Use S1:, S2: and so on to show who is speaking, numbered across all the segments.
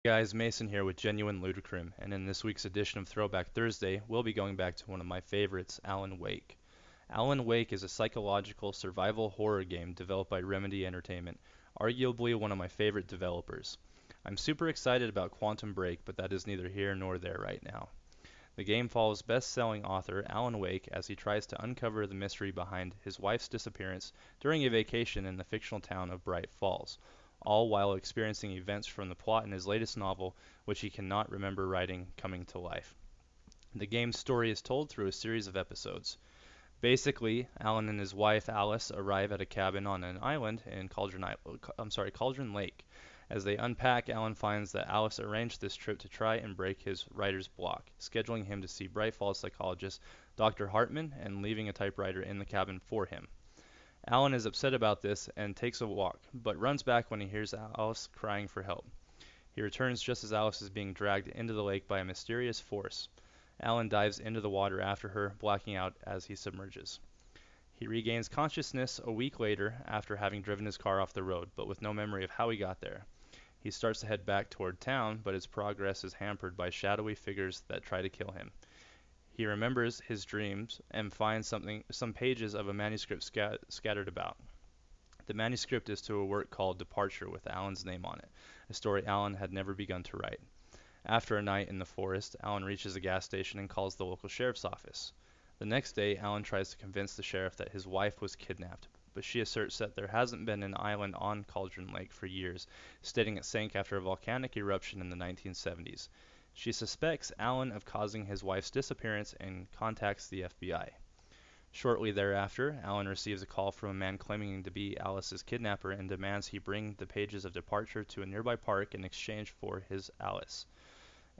S1: Guys, Mason here with Genuine Ludicrum, and in this week's edition of Throwback Thursday, we'll be going back to one of my favorites, Alan Wake. Alan Wake is a psychological survival horror game developed by Remedy Entertainment, arguably one of my favorite developers. I'm super excited about Quantum Break, but that is neither here nor there right now. The game follows best-selling author Alan Wake as he tries to uncover the mystery behind his wife's disappearance during a vacation in the fictional town of Bright Falls, all while experiencing events from the plot in his latest novel, which he cannot remember writing, coming to life. The game's story is told through a series of episodes. Basically, Alan and his wife Alice arrive at a cabin on an island in Cauldron Lake. As they unpack, Alan finds that Alice arranged this trip to try and break his writer's block, scheduling him to see Bright Falls psychologist Dr. Hartman and leaving a typewriter in the cabin for him. Alan is upset about this and takes a walk, but runs back when he hears Alice crying for help. He returns just as Alice is being dragged into the lake by a mysterious force. Alan dives into the water after her, blacking out as he submerges. He regains consciousness a week later after having driven his car off the road, but with no memory of how he got there. He starts to head back toward town, but his progress is hampered by shadowy figures that try to kill him. He remembers his dreams and finds some pages of a manuscript scattered about. The manuscript is to a work called Departure with Alan's name on it, a story Alan had never begun to write. After a night in the forest, Alan reaches a gas station and calls the local sheriff's office. The next day, Alan tries to convince the sheriff that his wife was kidnapped, but she asserts that there hasn't been an island on Cauldron Lake for years, stating it sank after a volcanic eruption in the 1970s. She suspects Alan of causing his wife's disappearance and contacts the FBI. Shortly thereafter, Alan receives a call from a man claiming to be Alice's kidnapper and demands he bring the pages of Departure to a nearby park in exchange for his Alice.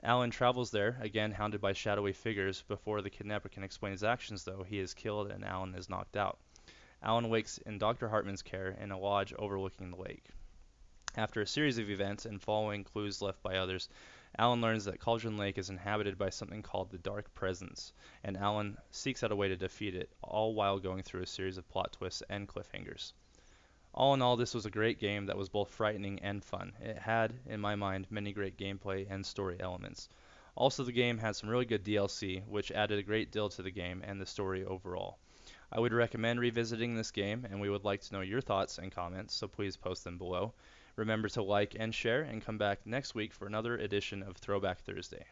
S1: Alan travels there, again hounded by shadowy figures. Before the kidnapper can explain his actions, though, he is killed and Alan is knocked out. Alan wakes in Dr. Hartman's care in a lodge overlooking the lake. After a series of events and following clues left by others, Alan learns that Cauldron Lake is inhabited by something called the Dark Presence, and Alan seeks out a way to defeat it, all while going through a series of plot twists and cliffhangers. All in all, this was a great game that was both frightening and fun. It had, in my mind, many great gameplay and story elements. Also, the game had some really good DLC, which added a great deal to the game and the story overall. I would recommend revisiting this game, and we would like to know your thoughts and comments, so please post them below. Remember to like and share, and come back next week for another edition of Throwback Thursday.